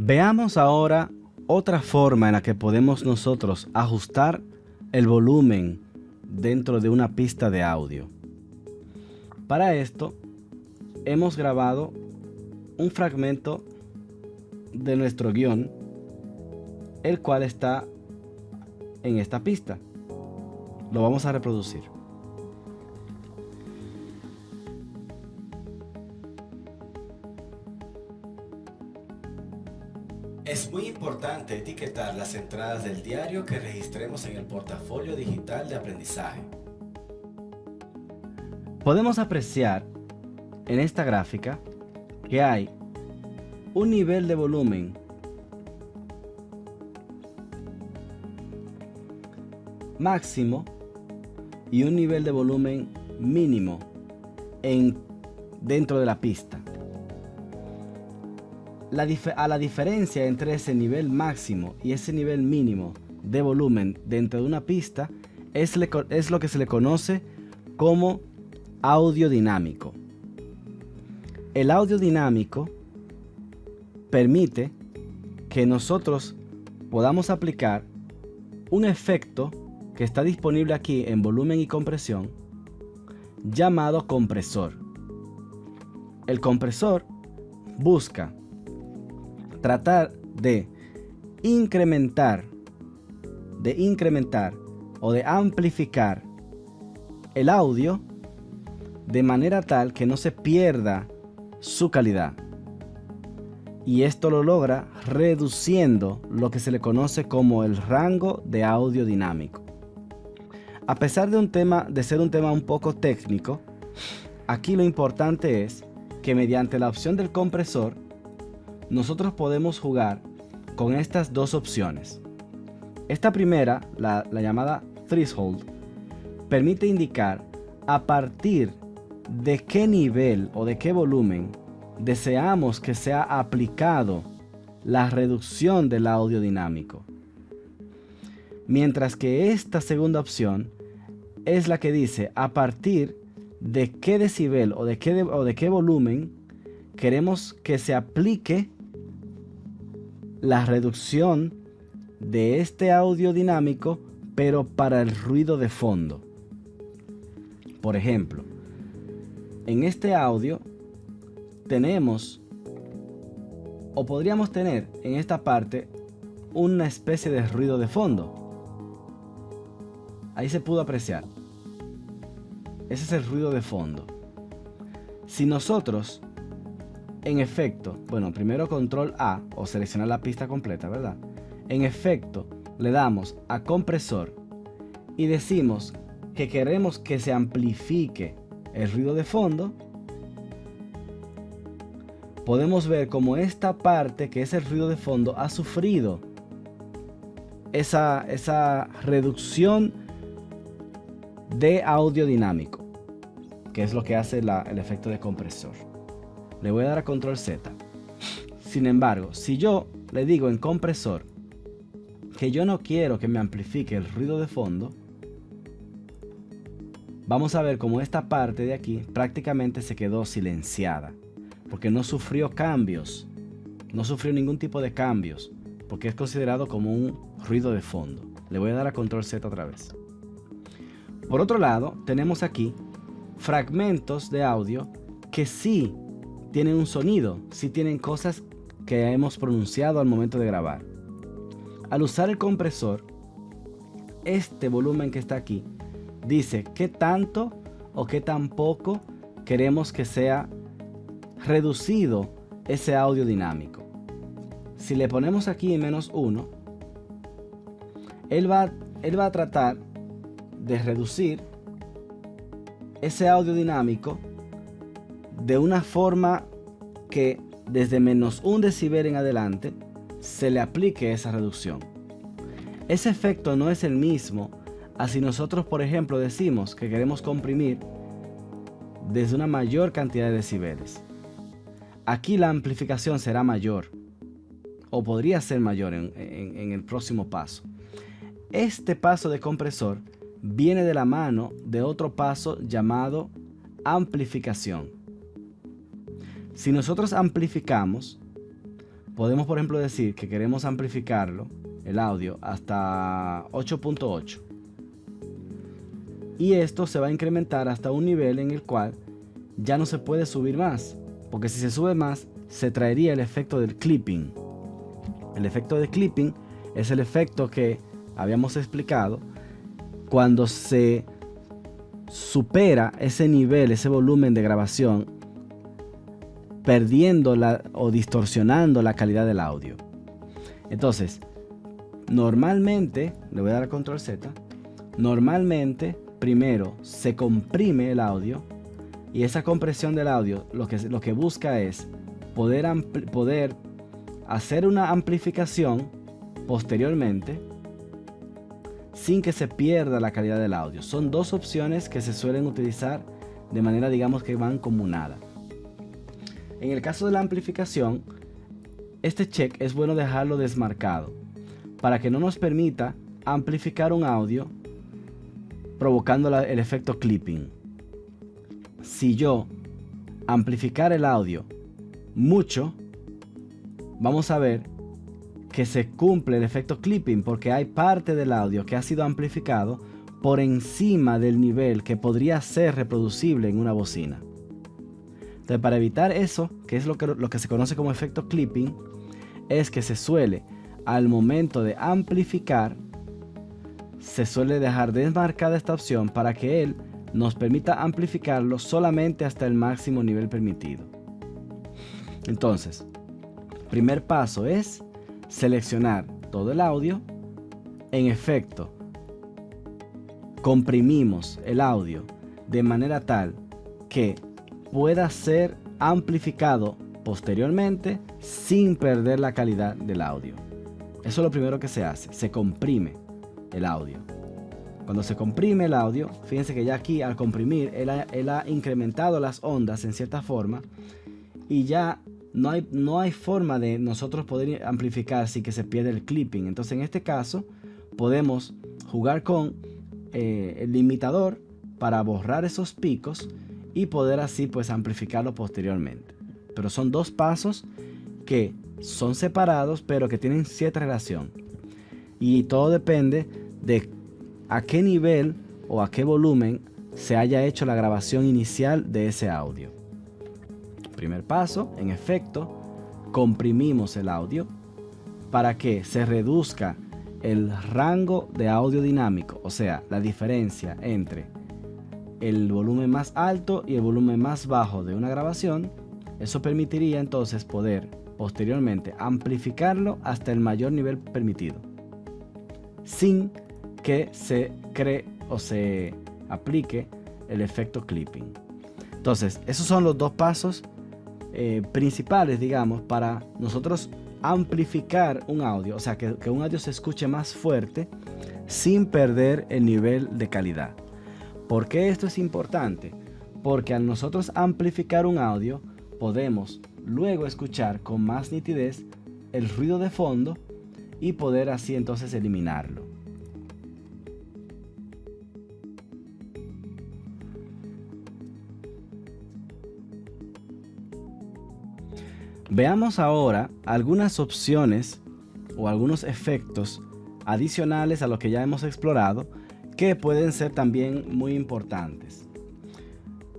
Veamos ahora otra forma en la que podemos nosotros ajustar el volumen dentro de una pista de audio. Para esto hemos grabado un fragmento de nuestro guión, el cual está en esta pista. Lo vamos a reproducir. Es muy importante etiquetar las entradas del diario que registremos en el portafolio digital de aprendizaje. Podemos apreciar en esta gráfica que hay un nivel de volumen máximo y un nivel de volumen mínimo dentro de la pista. A la diferencia entre ese nivel máximo y ese nivel mínimo de volumen dentro de una pista es lo que se le conoce como audio dinámico. El audio dinámico permite que nosotros podamos aplicar un efecto que está disponible aquí en volumen y compresión, llamado compresor. El compresor busca tratar de incrementar o de amplificar el audio de manera tal que no se pierda su calidad. Y esto lo logra reduciendo lo que se le conoce como el rango de audio dinámico. A pesar de ser un tema un poco técnico, aquí lo importante es que mediante la opción del compresor nosotros podemos jugar con estas dos opciones. Esta primera, la llamada threshold, permite indicar a partir de qué nivel o de qué volumen deseamos que sea aplicado la reducción del audio dinámico. Mientras que esta segunda opción es la que dice a partir de qué decibel o de qué volumen queremos que se aplique la reducción de este audio dinámico, pero para el ruido de fondo. Por ejemplo, en este audio tenemos, o podríamos tener en esta parte, una especie de ruido de fondo. Ahí se pudo apreciar. Ese es el ruido de fondo. Si nosotros, en efecto, bueno, primero control A o seleccionar la pista completa, ¿verdad? En efecto, le damos a compresor y decimos que queremos que se amplifique el ruido de fondo. Podemos ver como esta parte, que es el ruido de fondo, ha sufrido esa reducción de audio dinámico, que es lo que hace el efecto de compresor. Le voy a dar a control Z. Sin embargo, si yo le digo en compresor que yo no quiero que me amplifique el ruido de fondo, vamos a ver cómo esta parte de aquí prácticamente se quedó silenciada, porque no sufrió cambios, no sufrió ningún tipo de cambios, porque es considerado como un ruido de fondo. Le voy a dar a control Z otra vez. Por otro lado, tenemos aquí fragmentos de audio que sí tienen un sonido, sí tienen cosas que hemos pronunciado al momento de grabar. Al usar el compresor, este volumen que está aquí dice qué tanto o qué tan poco queremos que sea reducido ese audio dinámico. Si le ponemos aquí en -1, él va a tratar de reducir ese audio dinámico de una forma que desde -1 decibel en adelante se le aplique esa reducción. Ese efecto no es el mismo a si nosotros, por ejemplo, decimos que queremos comprimir desde una mayor cantidad de decibeles. Aquí la amplificación será mayor, o podría ser mayor en el próximo paso. Este paso de compresor viene de la mano de otro paso llamado amplificación. Si nosotros amplificamos, podemos por ejemplo decir que queremos amplificarlo, el audio, hasta 8.8. Y esto se va a incrementar hasta un nivel en el cual ya no se puede subir más, porque si se sube más se traería el efecto del clipping. El efecto de clipping es el efecto que habíamos explicado cuando se supera ese nivel, ese volumen de grabación, perdiendo o distorsionando la calidad del audio. Entonces, normalmente, le voy a dar a control Z, normalmente primero se comprime el audio, y esa compresión del audio lo que busca es poder hacer una amplificación posteriormente sin que se pierda la calidad del audio. Son dos opciones que se suelen utilizar de manera, digamos, que van mancomunada. En el caso de la amplificación, este check es bueno dejarlo desmarcado para que no nos permita amplificar un audio provocando el efecto clipping. Si yo amplificar el audio mucho, vamos a ver que se cumple el efecto clipping, porque hay parte del audio que ha sido amplificado por encima del nivel que podría ser reproducible en una bocina. Entonces, para evitar eso, que es lo que se conoce como efecto clipping, es que se suele, al momento de amplificar, se suele dejar desmarcada esta opción para que él nos permita amplificarlo solamente hasta el máximo nivel permitido. Entonces, primer paso es seleccionar todo el audio. En efecto, comprimimos el audio de manera tal que pueda ser amplificado posteriormente sin perder la calidad del audio. Eso es lo primero que se hace, se comprime el audio. Cuando se comprime el audio, fíjense que ya aquí al comprimir él ha incrementado las ondas en cierta forma, y ya no hay forma de nosotros poder amplificar sin que se pierda el clipping. Entonces en este caso podemos jugar con el limitador para borrar esos picos y poder así pues amplificarlo posteriormente. Pero son dos pasos que son separados pero que tienen cierta relación, y todo depende de a qué nivel o a qué volumen se haya hecho la grabación inicial de ese audio. Primer paso, en efecto, comprimimos el audio para que se reduzca el rango de audio dinámico, o sea, la diferencia entre el volumen más alto y el volumen más bajo de una grabación. Eso permitiría entonces poder posteriormente amplificarlo hasta el mayor nivel permitido, sin que se cree o se aplique el efecto clipping. Entonces, esos son los dos pasos principales, digamos, para nosotros amplificar un audio, o sea, que un audio se escuche más fuerte sin perder el nivel de calidad. ¿Por qué esto es importante? Porque al nosotros amplificar un audio, podemos luego escuchar con más nitidez el ruido de fondo y poder así entonces eliminarlo. Veamos ahora algunas opciones o algunos efectos adicionales a lo que ya hemos explorado, que pueden ser también muy importantes.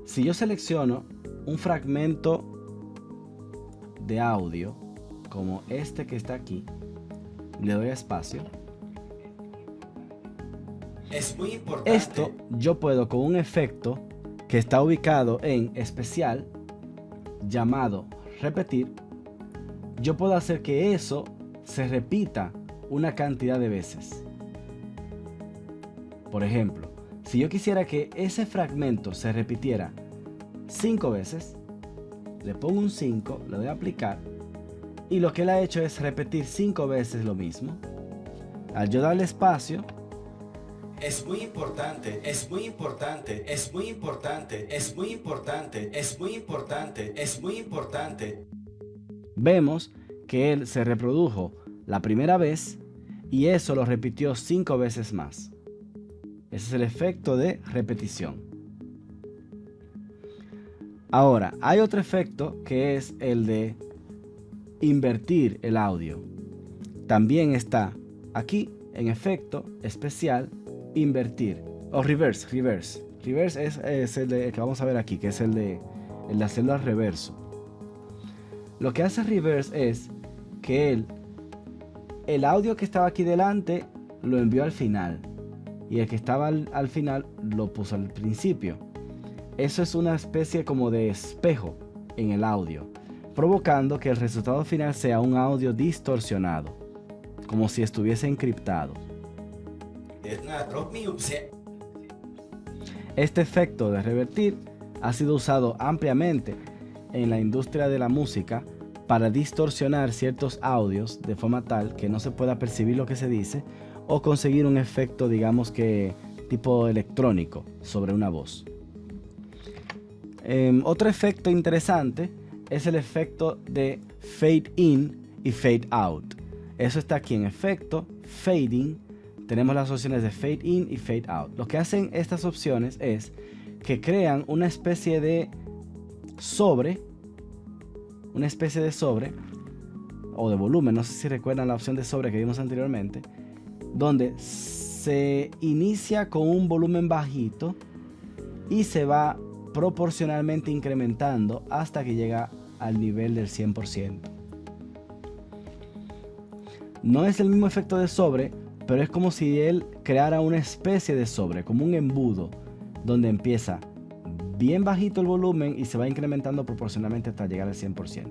Si yo selecciono un fragmento de audio como este que está aquí, le doy espacio, es muy importante. Esto yo puedo, con un efecto que está ubicado en especial llamado repetir, yo puedo hacer que eso se repita una cantidad de veces. Por ejemplo, si yo quisiera que ese fragmento se repitiera 5 veces, le pongo un 5, le doy a aplicar, y lo que él ha hecho es repetir 5 veces lo mismo. Al yo darle espacio, es muy importante, es muy importante, es muy importante, es muy importante, es muy importante, es muy importante. Vemos que él se reprodujo la primera vez y eso lo repitió 5 veces más. Ese es el efecto de repetición. Ahora, hay otro efecto que es el de invertir el audio. También está aquí en efecto especial, invertir o reverse. Reverse es el que vamos a ver aquí, que es el de hacerlo al reverso. Lo que hace reverse es que el audio que estaba aquí delante lo envió al final y el que estaba al final lo puso al principio. Eso es una especie como de espejo en el audio, provocando que el resultado final sea un audio distorsionado, como si estuviese encriptado. Este efecto de revertir ha sido usado ampliamente en la industria de la música para distorsionar ciertos audios de forma tal que no se pueda percibir lo que se dice o conseguir un efecto, digamos que tipo electrónico sobre una voz. Otro efecto interesante es el efecto de fade in y fade out. Eso está aquí en efecto, fading. Tenemos las opciones de fade in y fade out. Lo que hacen estas opciones es que crean una especie de sobre o de volumen, no sé si recuerdan la opción de sobre que vimos anteriormente, donde se inicia con un volumen bajito y se va proporcionalmente incrementando hasta que llega al nivel del 100%. No es el mismo efecto de sobre, pero es como si él creara una especie de sobre, como un embudo, donde empieza bien bajito el volumen y se va incrementando proporcionalmente hasta llegar al 100%.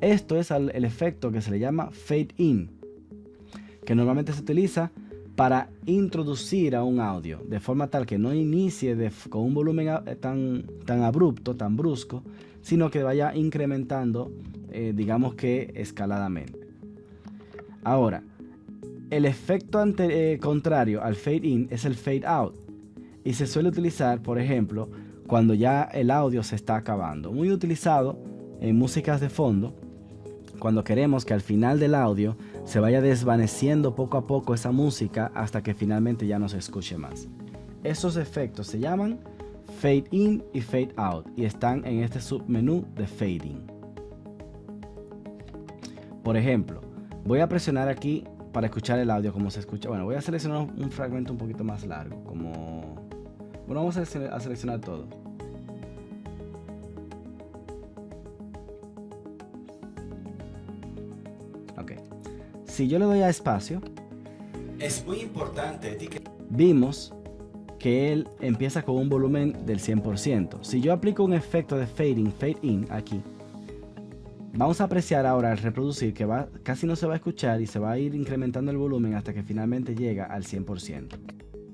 Esto es el efecto que se le llama fade in, que normalmente se utiliza para introducir a un audio de forma tal que no inicie con un volumen tan abrupto, tan brusco, sino que vaya incrementando, digamos que escaladamente. Ahora, el efecto contrario al fade in es el fade out y se suele utilizar, por ejemplo, cuando ya el audio se está acabando. Muy utilizado en músicas de fondo, cuando queremos que al final del audio se vaya desvaneciendo poco a poco esa música hasta que finalmente ya no se escuche más. Esos efectos se llaman fade in y fade out y están en este submenú de fading. Por ejemplo, voy a presionar aquí para escuchar el audio como se escucha. Bueno, voy a seleccionar un fragmento un poquito más largo, bueno, vamos a seleccionar todo. Ok. Si yo le doy a espacio, es muy importante. Vimos que él empieza con un volumen del 100%. Si yo aplico un efecto de fading, fade in aquí, vamos a apreciar ahora al reproducir que casi no se va a escuchar y se va a ir incrementando el volumen hasta que finalmente llega al 100%.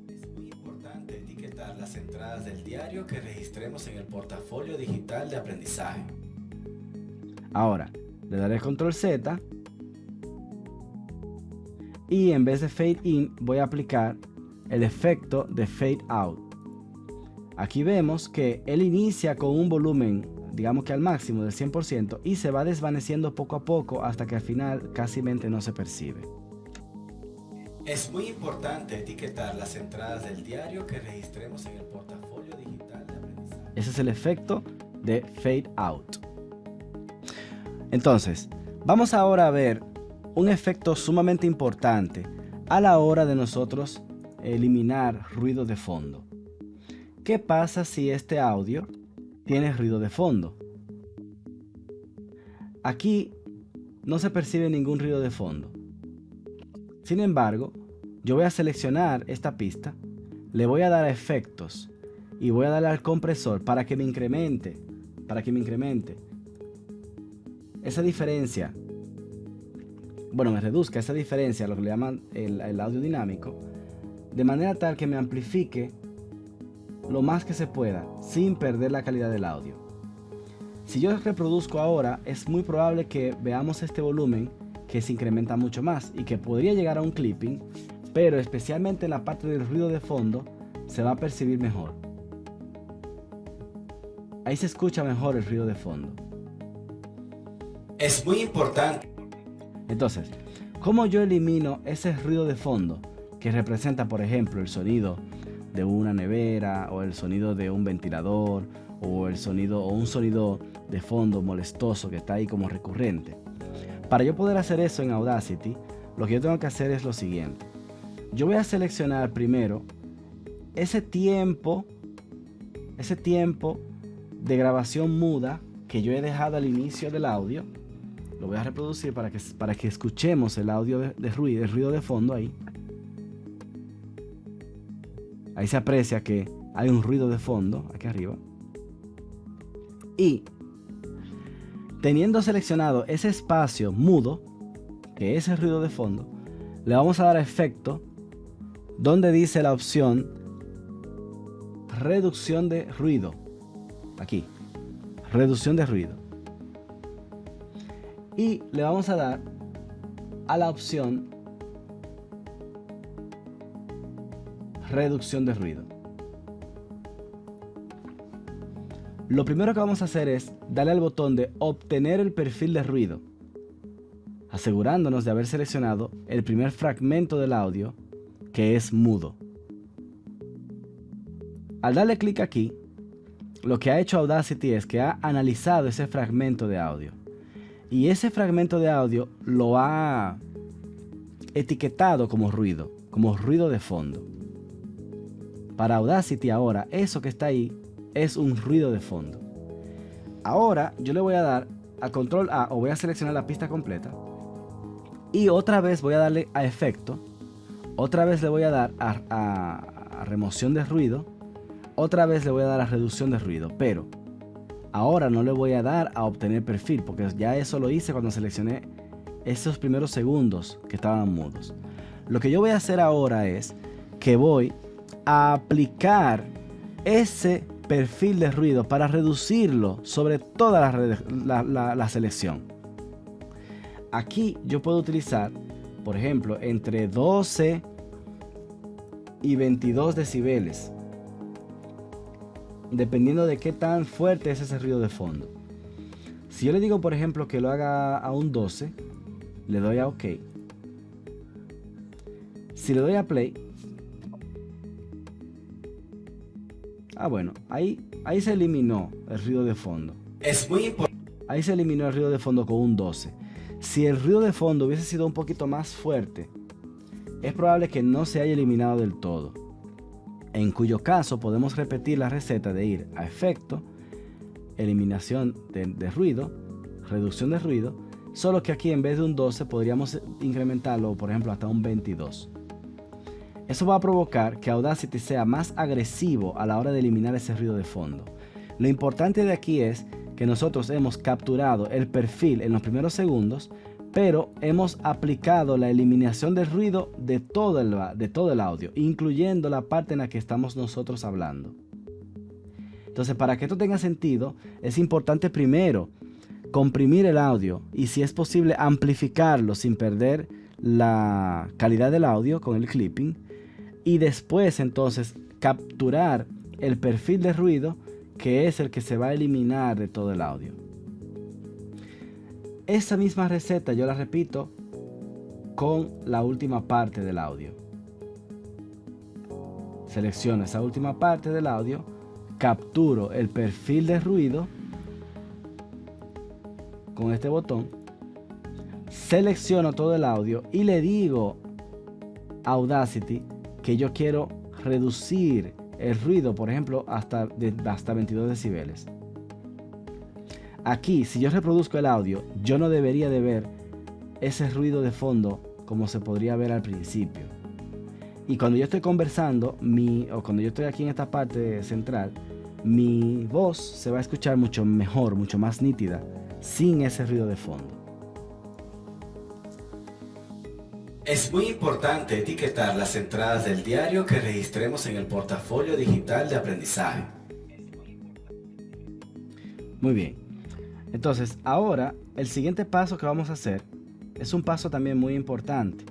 Es muy importante etiquetar las entradas del diario que registremos en el portafolio digital de aprendizaje. Ahora, le daré control Z y en vez de fade in voy a aplicar el efecto de fade out. Aquí vemos que él inicia con un volumen, digamos que al máximo del 100% y se va desvaneciendo poco a poco hasta que al final casi no se percibe. Es muy importante etiquetar las entradas del diario que registremos en el portafolio digital de aprendizaje. Ese es el efecto de fade out. Entonces, vamos ahora a ver un efecto sumamente importante a la hora de nosotros eliminar ruido de fondo. ¿Qué pasa si este audio tiene ruido de fondo? Aquí no se percibe ningún ruido de fondo. Sin embargo, yo voy a seleccionar esta pista, le voy a dar a efectos y voy a darle al compresor para que me incremente esa diferencia. Bueno, me reduzca esa diferencia, lo que le llaman el audio dinámico, de manera tal que me amplifique lo más que se pueda sin perder la calidad del audio. Si yo reproduzco ahora, es muy probable que veamos este volumen que se incrementa mucho más y que podría llegar a un clipping, pero especialmente en la parte del ruido de fondo se va a percibir mejor. Ahí se escucha mejor el ruido de fondo. Es muy importante. Entonces, ¿cómo yo elimino ese ruido de fondo que representa, por ejemplo, el sonido de una nevera o el sonido de un ventilador o un sonido de fondo molestoso que está ahí como recurrente? Para yo poder hacer eso en Audacity, lo que yo tengo que hacer es lo siguiente. Yo voy a seleccionar primero ese tiempo de grabación muda que yo he dejado al inicio del audio. Lo voy a reproducir para que escuchemos el audio de ruido, el ruido de fondo ahí. Ahí se aprecia que hay un ruido de fondo aquí arriba. Y teniendo seleccionado ese espacio mudo, que es el ruido de fondo, le vamos a dar a efecto donde dice la opción reducción de ruido. Aquí, reducción de ruido. Y le vamos a dar a la opción reducción de ruido. Lo primero que vamos a hacer es darle al botón de obtener el perfil de ruido, asegurándonos de haber seleccionado el primer fragmento del audio, que es mudo. Al darle clic aquí, lo que ha hecho Audacity es que ha analizado ese fragmento de audio. Y ese fragmento de audio lo ha etiquetado como ruido de fondo. Para Audacity ahora, eso que está ahí es un ruido de fondo. Ahora yo le voy a dar a control A, o voy a seleccionar la pista completa. Y otra vez voy a darle a efecto. Otra vez le voy a dar a remoción de ruido. Otra vez le voy a dar a reducción de ruido. Pero ahora no le voy a dar a obtener perfil, porque ya eso lo hice cuando seleccioné esos primeros segundos que estaban mudos. Lo que yo voy a hacer ahora es que voy a aplicar ese perfil de ruido para reducirlo sobre toda la selección. Aquí yo puedo utilizar, por ejemplo, entre 12 y 22 decibeles, dependiendo de qué tan fuerte es ese ruido de fondo. Si yo le digo, por ejemplo, que lo haga a un 12, le doy a OK. Si le doy a Play, bueno, ahí se eliminó el ruido de fondo. Es muy importante. Ahí se eliminó el ruido de fondo con un 12. Si el ruido de fondo hubiese sido un poquito más fuerte, es probable que no se haya eliminado del todo. En cuyo caso podemos repetir la receta de ir a efecto, eliminación de ruido, reducción de ruido, solo que aquí en vez de un 12 podríamos incrementarlo, por ejemplo, hasta un 22. Eso va a provocar que Audacity sea más agresivo a la hora de eliminar ese ruido de fondo. Lo importante de aquí es que nosotros hemos capturado el perfil en los primeros segundos, pero hemos aplicado la eliminación del ruido de todo el audio, incluyendo la parte en la que estamos nosotros hablando. Entonces, para que esto tenga sentido, es importante primero comprimir el audio y, si es posible, amplificarlo sin perder la calidad del audio con el clipping. Y después entonces capturar el perfil de ruido, que es el que se va a eliminar de todo el audio. Esa misma receta yo la repito con la última parte del audio. Selecciono esa última parte del audio, capturo el perfil de ruido con este botón, selecciono todo el audio y le digo a Audacity que yo quiero reducir el ruido, por ejemplo, hasta 22 decibeles. Aquí, si yo reproduzco el audio, yo no debería de ver ese ruido de fondo como se podría ver al principio. Y cuando yo estoy conversando, o cuando yo estoy aquí en esta parte central, mi voz se va a escuchar mucho mejor, mucho más nítida, sin ese ruido de fondo. Es muy importante etiquetar las entradas del diario que registremos en el portafolio digital de aprendizaje. Muy bien. Entonces, ahora el siguiente paso que vamos a hacer es un paso también muy importante,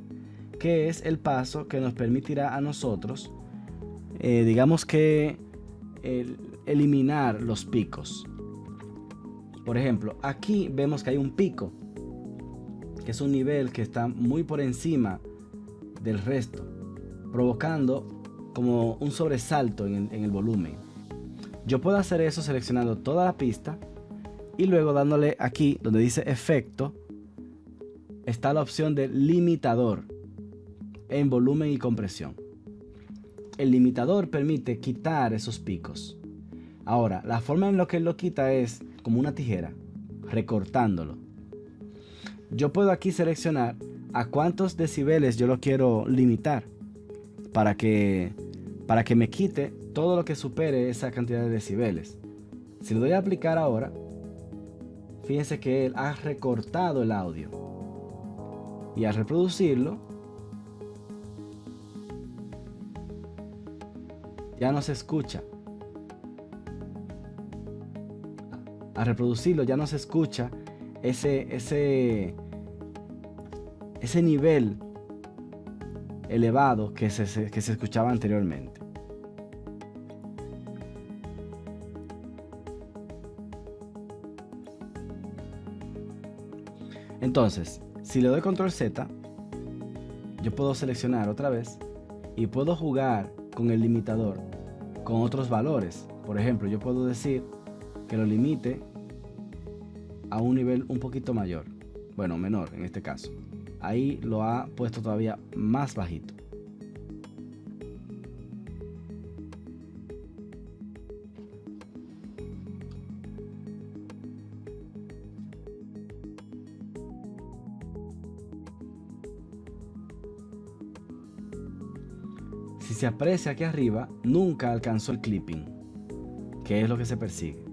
que es el paso que nos permitirá a nosotros, digamos que, eliminar los picos. Por ejemplo, aquí vemos que hay un pico, que es un nivel que está muy por encima del resto, provocando como un sobresalto en el volumen. Yo puedo hacer eso seleccionando toda la pista y luego dándole aquí donde dice efecto, está la opción de limitador en volumen y compresión. El limitador permite quitar esos picos. Ahora, la forma en la que él lo quita es como una tijera, recortándolo. Yo puedo aquí seleccionar a cuántos decibeles yo lo quiero limitar para que me quite todo lo que supere esa cantidad de decibeles. Si le doy a aplicar ahora, fíjense que él ha recortado el audio. Y al reproducirlo, ya no se escucha. Al reproducirlo ya no se escucha ese nivel elevado que se escuchaba anteriormente. Entonces, si le doy control Z, yo puedo seleccionar otra vez y puedo jugar con el limitador con otros valores. Por ejemplo, yo puedo decir que lo limite a un nivel un poquito mayor, bueno, menor en este caso. Ahí lo ha puesto todavía más bajito. Si se aprecia aquí arriba, nunca alcanzó el clipping, que es lo que se persigue.